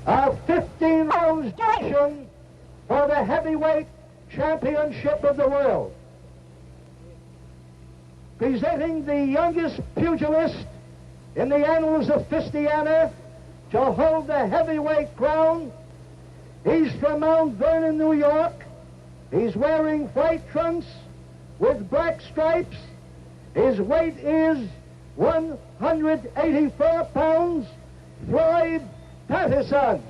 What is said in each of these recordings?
a 15 rounds decision for the heavyweight championship of the world. Presenting the youngest pugilist in the annals of Fistiana to hold the heavyweight crown. He's from Mount Vernon, New York. He's wearing white trunks with black stripes. His weight is 184 pounds. Floyd Patterson.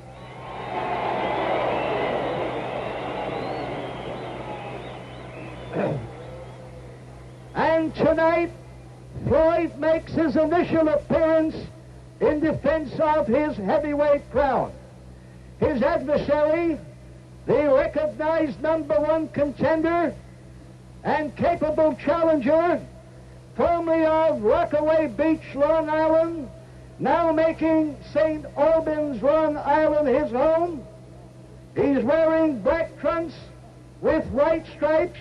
And tonight, Floyd makes his initial appearance in defense of his heavyweight crown. His adversary, the recognized #1 contender and capable challenger, formerly of Rockaway Beach, Long Island, now making St. Albans, Long Island his home. He's wearing black trunks with white stripes.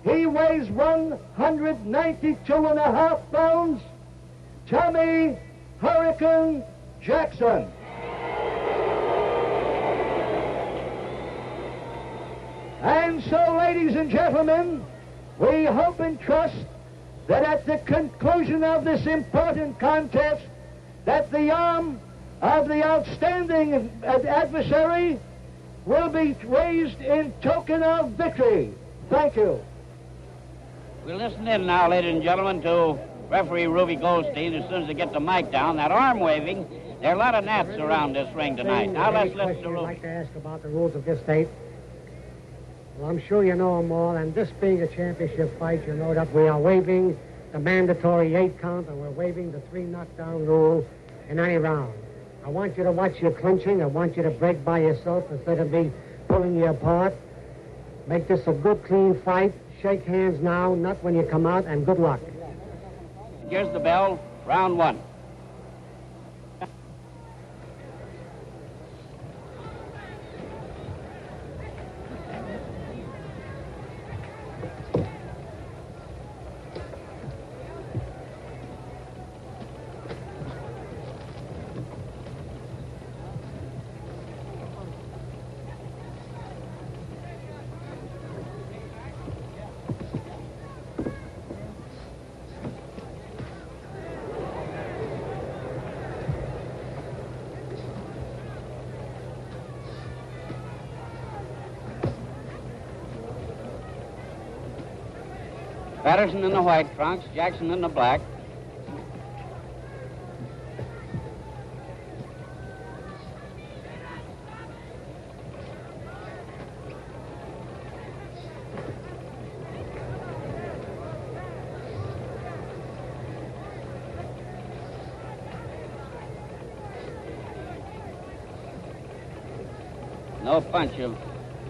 He weighs 192.5 pounds. Tommy Hurricane Jackson. And so, ladies and gentlemen, we hope and trust that at the conclusion of this important contest, that the arm of the outstanding adversary will be raised in token of victory. Thank you. We'll listen in now, ladies and gentlemen, to referee Ruby Goldstein as soon as they get the mic down. That arm waving, there are a lot of gnats around this ring tonight. Now let's listen to Ruby. I'd like to ask about the rules of this state. Well, I'm sure you know them all, and this being a championship fight, you know that we are waiving the mandatory 8 count, and we're waiving the 3 knockdown rule in any round. I want you to watch your clinching. I want you to break by yourself instead of me pulling you apart. Make this a good, clean fight. Shake hands now, not when you come out, and good luck. Here's the bell, round 1. Patterson in the white trunks, Jackson in the black. No punch of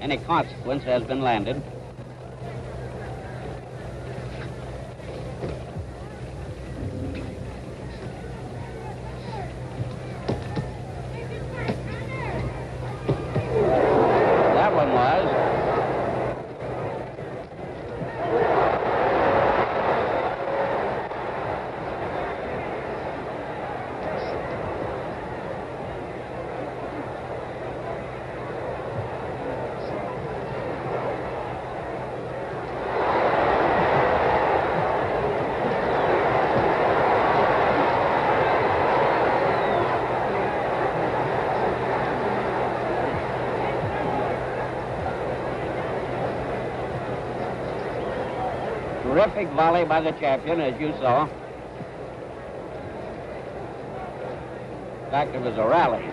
any consequence has been landed. Terrific volley by the champion, as you saw. In fact, it was a rally.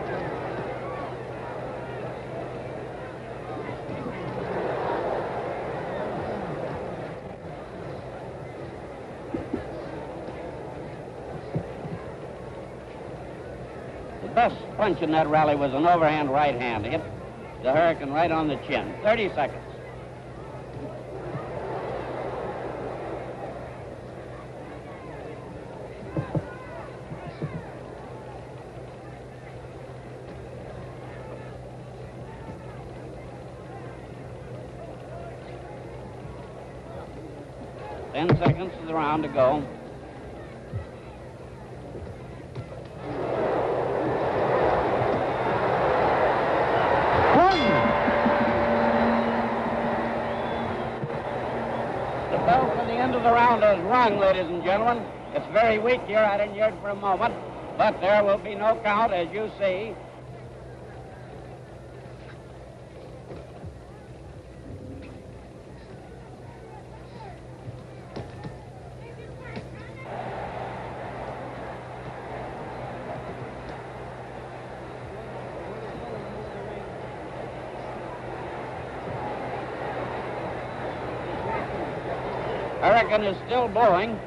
The best punch in that rally was an overhand right hand. Hit the Hurricane right on the chin. 30 seconds. Seconds of the round to go. of the round is rung, ladies and gentlemen. It's very weak here. I didn't hear it for a moment, but there will be no count, as you see. Hurricane is still blowing.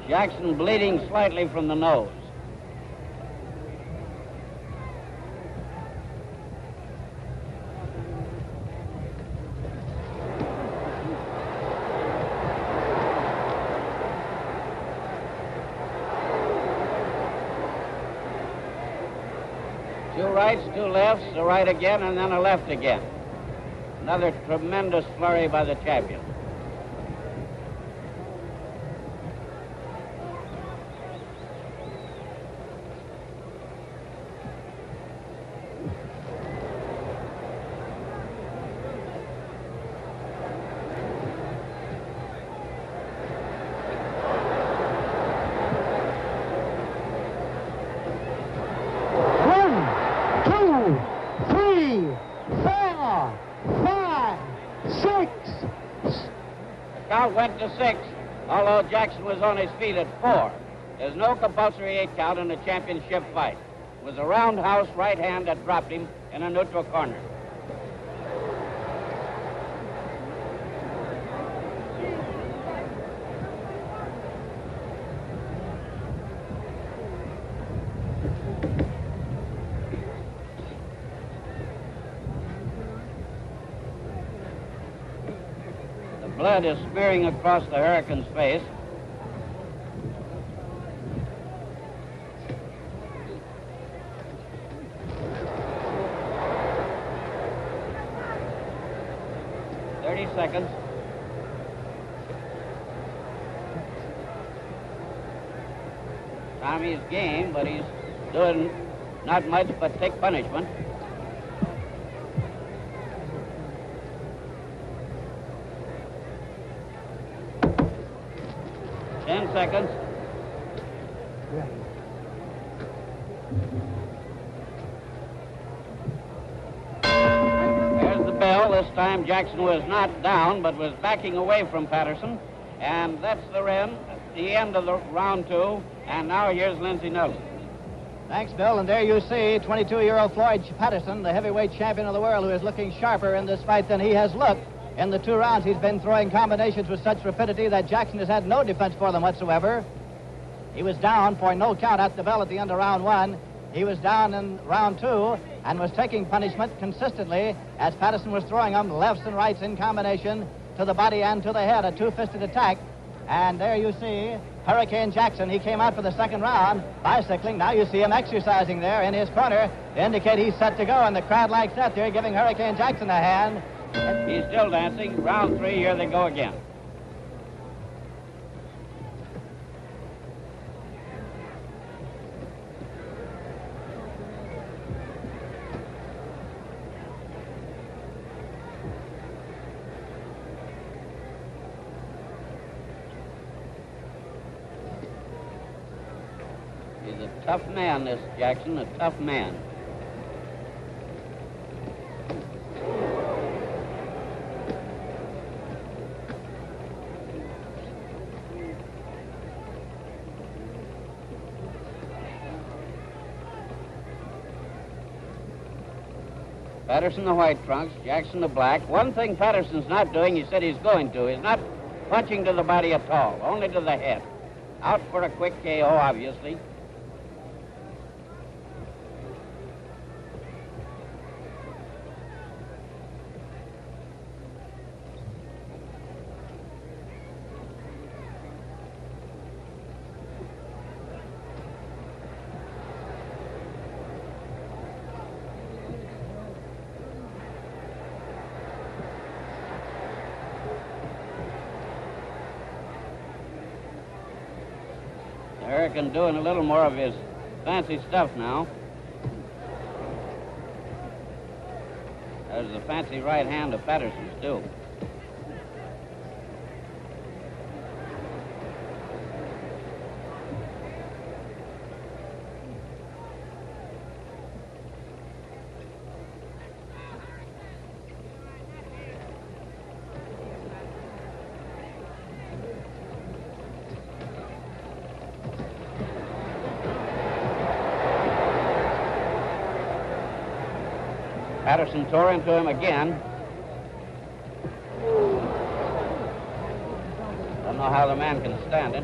Jackson bleeding slightly from the nose. Two rights, two lefts, a right again, and then a left again. Another tremendous flurry by the champion. Count went to 6, although Jackson was on his feet at 4. There's no compulsory 8 count in a championship fight. It was a roundhouse right hand that dropped him in a neutral corner. Blood is smearing across the Hurricane's face. Seconds. Tommy's game, but he's doing not much but take punishment. Seconds. There's the bell. This time Jackson was not down, but was backing away from Patterson. And that's the end of the round 2. And now here's Lindsey Nelson. Thanks, Bill. And there you see 22-year-old Floyd Patterson, the heavyweight champion of the world, who is looking sharper in this fight than he has looked. In the 2 rounds, he's been throwing combinations with such rapidity that Jackson has had no defense for them whatsoever. He was down for no count at the bell at the end of round 1. He was down in round 2 and was taking punishment consistently as Patterson was throwing them lefts and rights in combination to the body and to the head, a 2-fisted attack. And there you see Hurricane Jackson. He came out for the 2nd round, bicycling. Now you see him exercising there in his corner to indicate he's set to go, and the crowd likes that. They're giving Hurricane Jackson a hand. He's still dancing. Round 3, here they go again. He's a tough man, this Jackson, a tough man. Patterson the white trunks, Jackson the black. One thing Patterson's not doing, he said he's going to, is not punching to the body at all, only to the head. Out for a quick KO, obviously. American doing a little more of his fancy stuff now. There's the fancy right hand of Patterson's, too. Patterson tore into him again. Don't know how the man can stand it.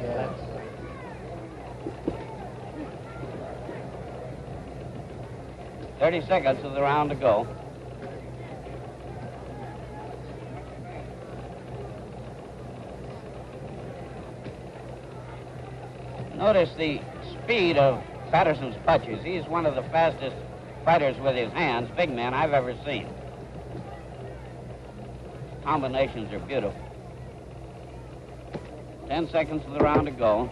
Yeah. 30 seconds of the round to go. Notice the speed of Patterson's punches. He's one of the fastest fighters with his hands, big man, I've ever seen. Combinations are beautiful. 10 seconds of the round to go.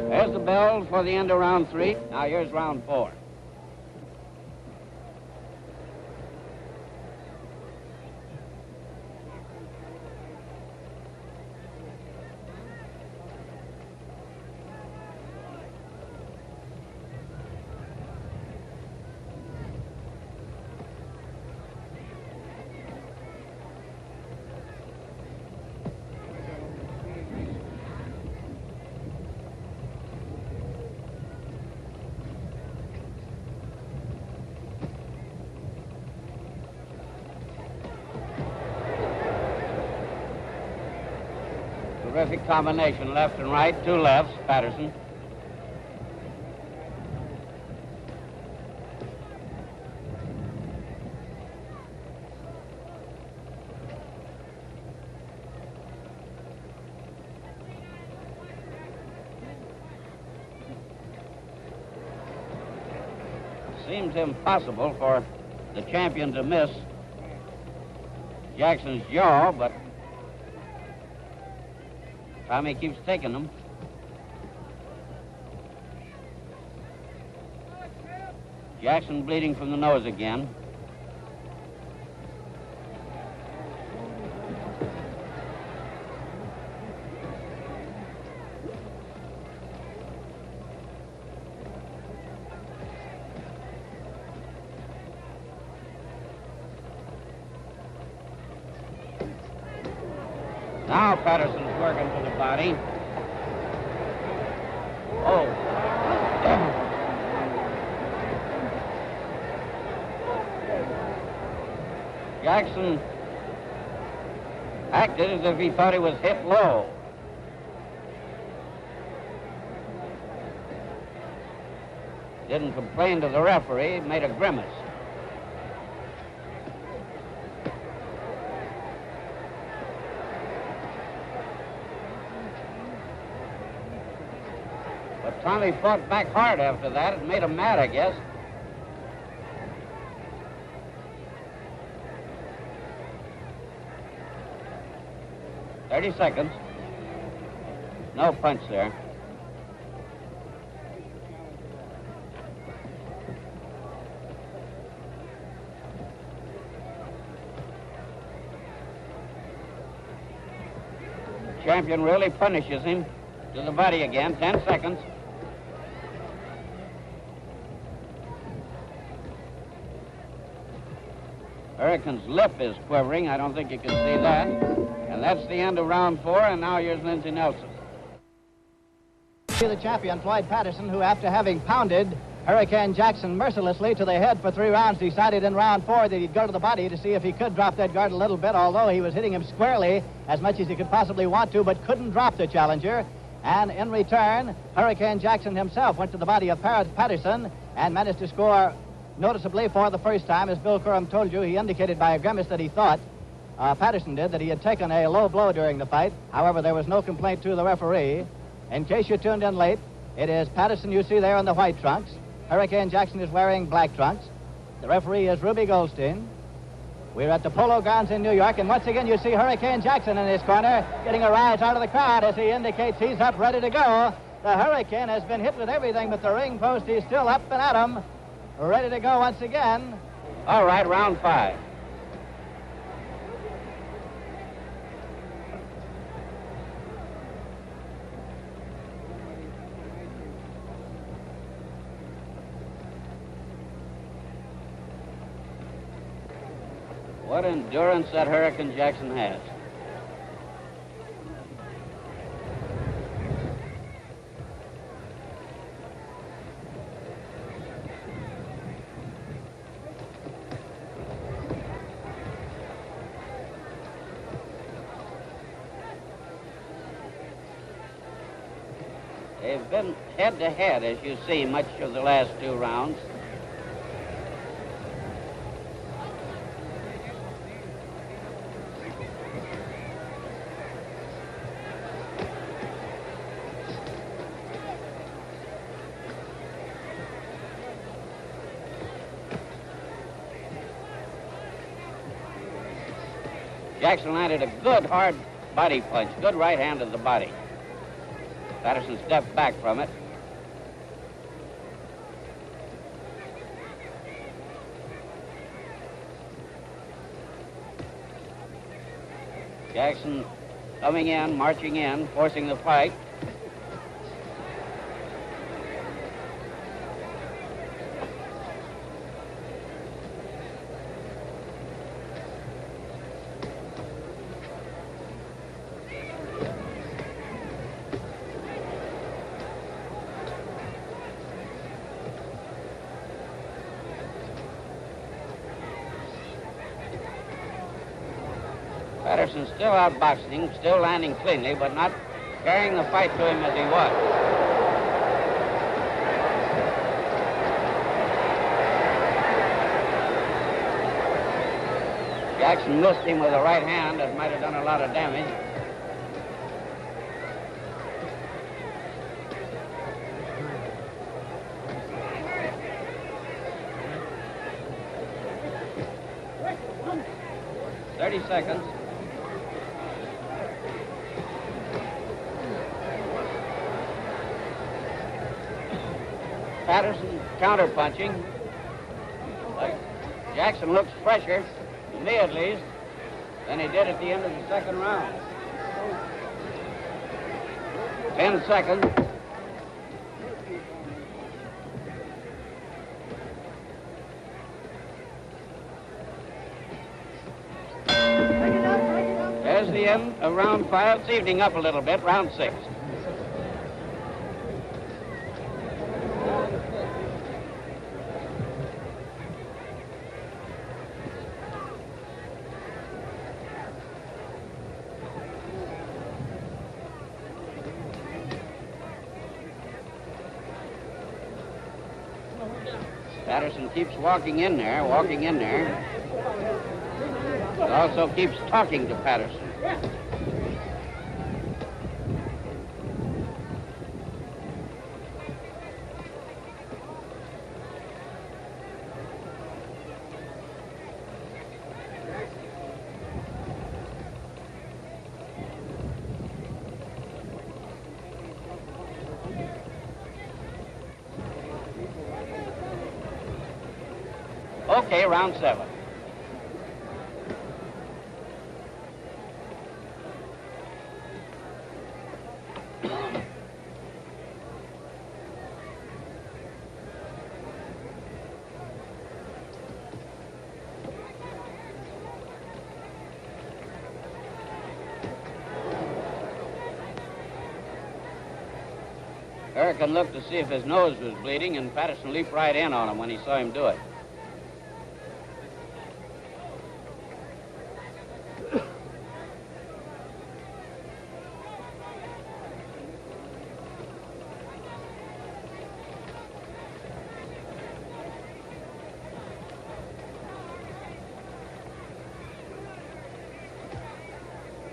There's the bell for the end of round 3. Now here's round 4. Terrific combination, left and right, 2 lefts, Patterson. Seems impossible for the champion to miss Jackson's jaw, but Tommy keeps taking them. Jackson bleeding from the nose again. Now Patterson's working to the body. Oh. Jackson acted as if he thought he was hit low. Didn't complain to the referee, made a grimace. Tommy fought back hard after that. It made him mad, I guess. "30 seconds. No punch there. The champion really punishes him to the body again. 10 seconds. Hurricane's lip is quivering. I don't think you can see that. And that's the end of round 4, and now here's Lindsey Nelson. The champion, Floyd Patterson, who after having pounded Hurricane Jackson mercilessly to the head for 3 rounds, decided in round 4 that he'd go to the body to see if he could drop that guard a little bit, although he was hitting him squarely as much as he could possibly want to, but couldn't drop the challenger. And in return, Hurricane Jackson himself went to the body of Patterson and managed to score noticeably for the first time. As Bill Curran told you, he indicated by a grimace that he thought Patterson did, that he had taken a low blow during the fight. However, there was no complaint to the referee. In case you tuned in late, it is Patterson you see there in the white trunks. Hurricane Jackson is wearing black trunks. The referee is Ruby Goldstein. We're at the Polo Grounds in New York, and once again you see Hurricane Jackson in his corner, getting a rise out of the crowd as he indicates he's up, ready to go. The Hurricane has been hit with everything, but the ring post, he's still up and at him, ready to go once again. All right, round 5. What endurance that Hurricane Jackson has. They've been head-to-head, as you see, much of the last 2 rounds. Jackson landed a good, hard body punch, good right hand to the body. Patterson stepped back from it. Jackson coming in, marching in, forcing the fight. Patterson still outboxing, still landing cleanly, but not carrying the fight to him as he was. Jackson missed him with a right hand that might have done a lot of damage. Seconds. Patterson counter-punching. Jackson looks fresher, to me at least, than he did at the end of the 2nd round. 10 seconds. There's the end of round 5. It's evening up a little bit, round 6. Patterson keeps walking in there. He also keeps talking to Patterson. Okay, round 7. Hurricane looked to see if his nose was bleeding, and Patterson leaped right in on him when he saw him do it.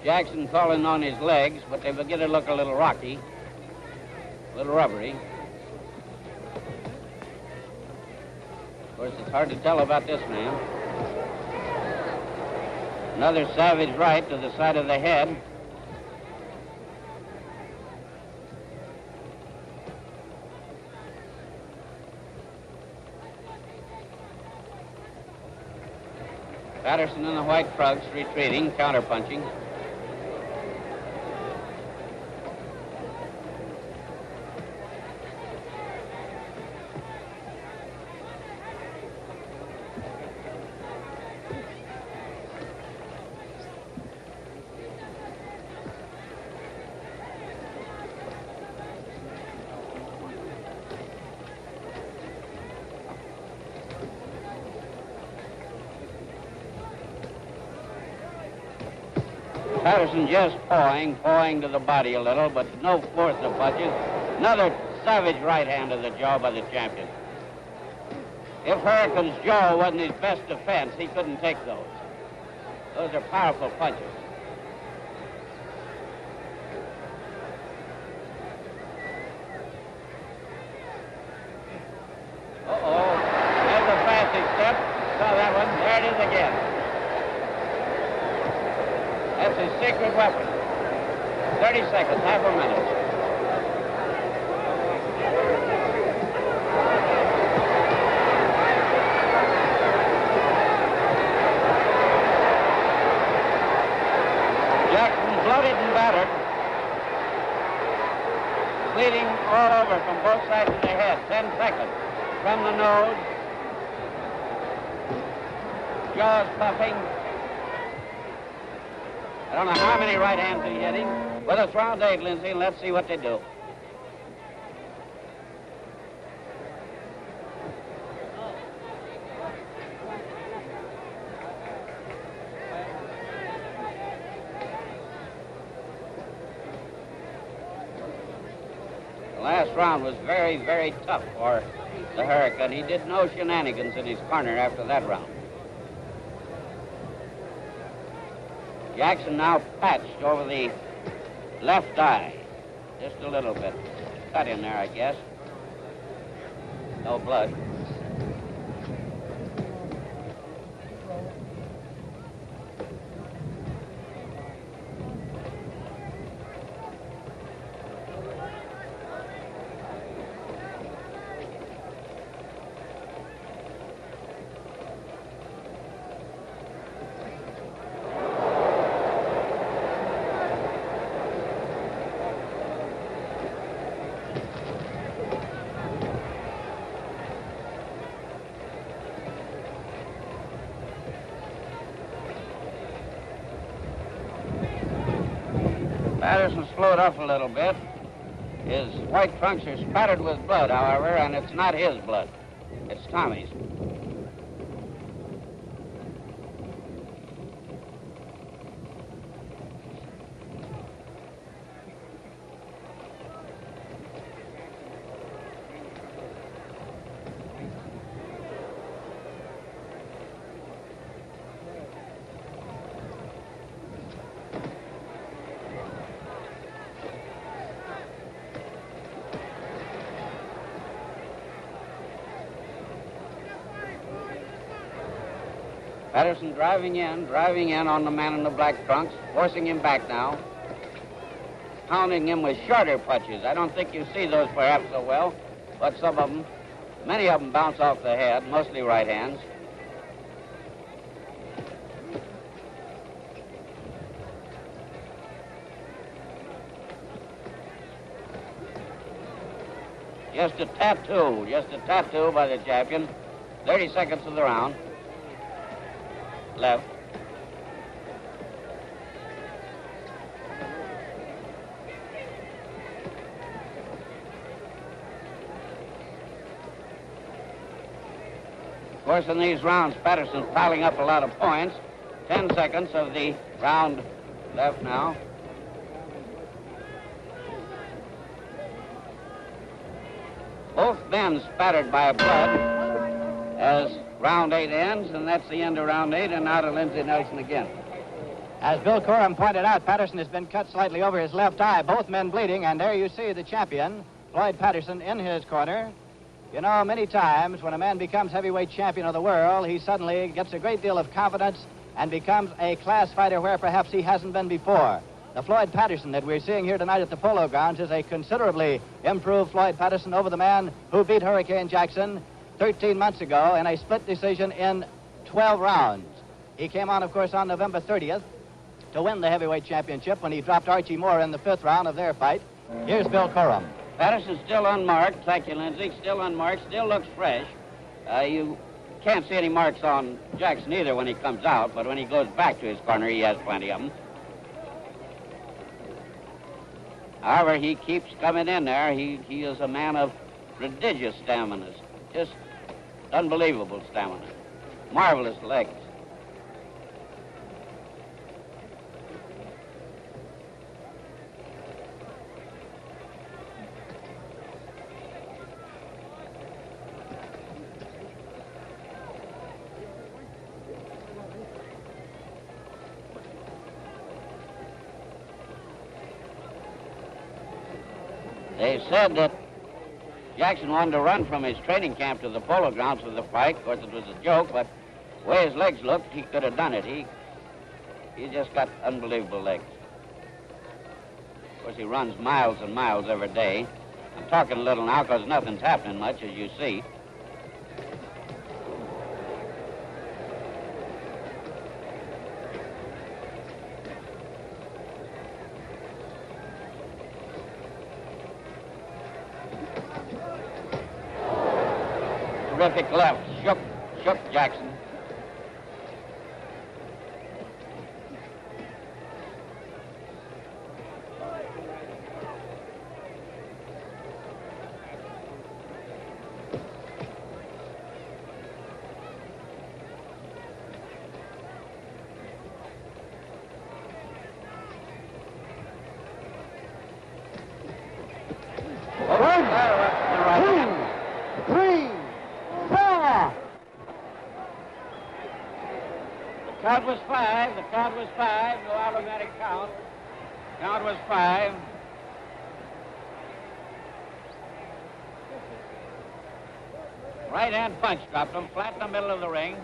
Jackson falling on his legs, but they begin to look a little rocky, a little rubbery. Of course, it's hard to tell about this man. Another savage right to the side of the head. Patterson and the white trucks retreating, counterpunching. Patterson just pawing to the body a little, but no force of punches. Another savage right hand to the jaw by the champion. If Hurricane's jaw wasn't his best defense, he couldn't take those. Those are powerful punches. Uh-oh. There's a fancy step. Saw that one. There it is again. That's his secret weapon. 30 seconds, half a minute. Jackson bloated and battered. Bleeding all over from both sides of the head. 10 seconds. From the nose. Jaws puffing. I don't know how many right hands he hit him. Well, it's round 8, Lindsay, and let's see what they do. The last round was very, very tough for the Hurricane. He did no shenanigans in his corner after that round. Jackson now patched over the left eye, just a little bit. Cut in there, I guess. No blood. Patterson slowed up a little bit. His white trunks are spattered with blood, however, and it's not his blood. It's Tommy's. Patterson driving in on the man in the black trunks, forcing him back now, pounding him with shorter punches. I don't think you see those perhaps so well, but some of them, many of them bounce off the head, mostly right hands. Just a tattoo by the champion. 30 seconds of the round. Left. Of course, in these rounds, Patterson's piling up a lot of points. 10 seconds of the round left now. Both men spattered by blood as round 8 ends, and that's the end of round 8, and now to Lindsey Nelson again. As Bill Coram pointed out, Patterson has been cut slightly over his left eye, both men bleeding, and there you see the champion, Floyd Patterson, in his corner. You know, many times when a man becomes heavyweight champion of the world, he suddenly gets a great deal of confidence and becomes a class fighter where perhaps he hasn't been before. The Floyd Patterson that we're seeing here tonight at the Polo Grounds is a considerably improved Floyd Patterson over the man who beat Hurricane Jackson 13 months ago in a split decision in 12 rounds. He came on, of course, on November 30th to win the heavyweight championship when he dropped Archie Moore in the 5th round of their fight. Here's Bill Coram. Patterson's still unmarked. Thank you, Lindsay. Still unmarked. Still looks fresh. You can't see any marks on Jackson either when he comes out, but when he goes back to his corner, he has plenty of them. However, he keeps coming in there. He is a man of prodigious stamina. Just unbelievable stamina. Marvelous legs. They said that Jackson wanted to run from his training camp to the Polo Grounds for the fight. Of course, it was a joke, but the way his legs looked, he could have done it. He just got unbelievable legs. Of course, he runs miles and miles every day. I'm talking a little now because nothing's happening much, as you see. Terrific left, shook Jackson. Count was five. The count was five. No automatic count. Count was 5. Right-hand punch dropped him flat in the middle of the ring.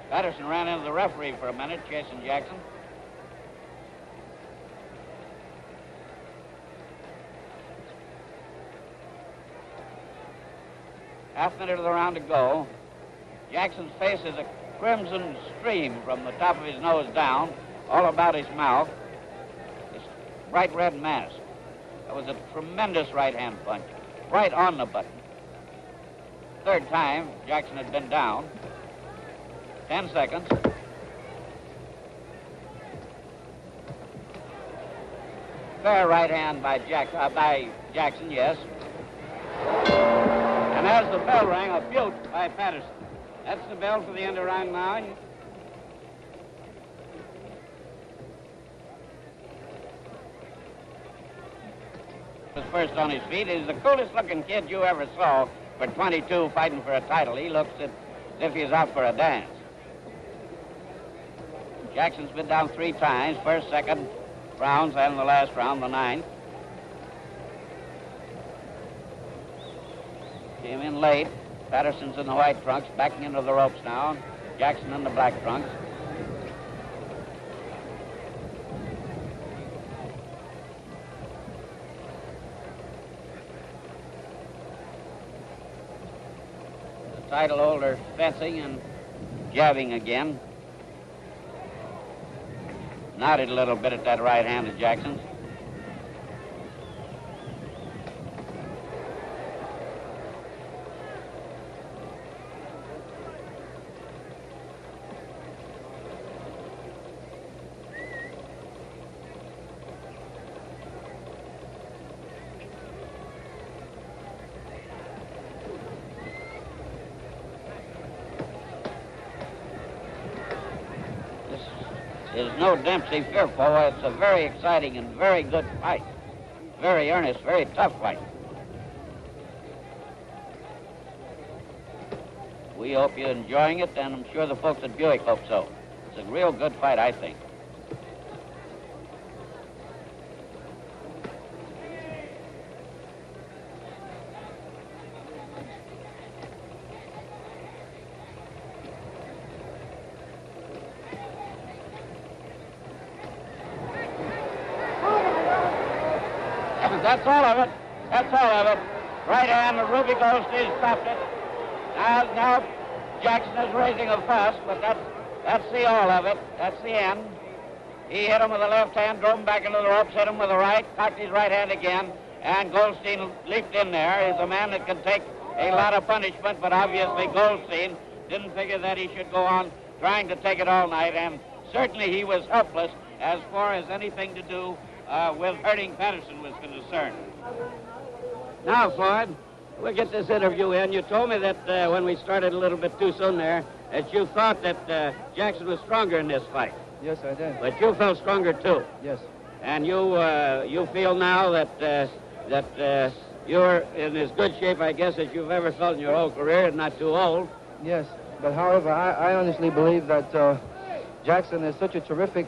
Patterson ran into the referee for a minute, chasing Jackson. Half minute of the round to go. Jackson's face is a crimson stream from the top of his nose down, all about his mouth. This bright red mass. That was a tremendous right-hand punch, right on the button. Third time, Jackson had been down. 10 seconds. Fair right hand by Jackson, yes. And as the bell rang, a butte by Patterson. That's the bell for the end of round 9. Was first on his feet. He's the coolest looking kid you ever saw for 22 fighting for a title. He looks as if he's out for a dance. Jackson's been down 3 times, first, second rounds, and the last round, the 9th. Came in late. Patterson's in the white trunks, backing into the ropes now. Jackson in the black trunks. The title holder fencing and jabbing again. Nodded a little bit at that right hand of Jackson's. Is no Dempsey fearful. It's a very exciting and very good fight. Very earnest, very tough fight. We hope you're enjoying it, and I'm sure the folks at Buick hope so. It's a real good fight, I think. That's all of it. That's all of it. Right hand, Ruby Goldstein stopped it. Now Jackson is raising a fuss, but that's the all of it. That's the end. He hit him with the left hand, drove him back into the ropes, hit him with the right, cocked his right hand again, and Goldstein leaped in there. He's a man that can take a lot of punishment, but obviously Goldstein didn't figure that he should go on trying to take it all night, and certainly he was helpless as far as anything to do with hurting Patterson was concerned. Now, Floyd, we'll get this interview in. You told me that when we started a little bit too soon there, that you thought that Jackson was stronger in this fight. Yes, I did. But you felt stronger, too. Yes. And you feel now that you're in as good shape, I guess, as you've ever felt in your whole career, and not too old. Yes. But however, I honestly believe that Jackson is such a terrific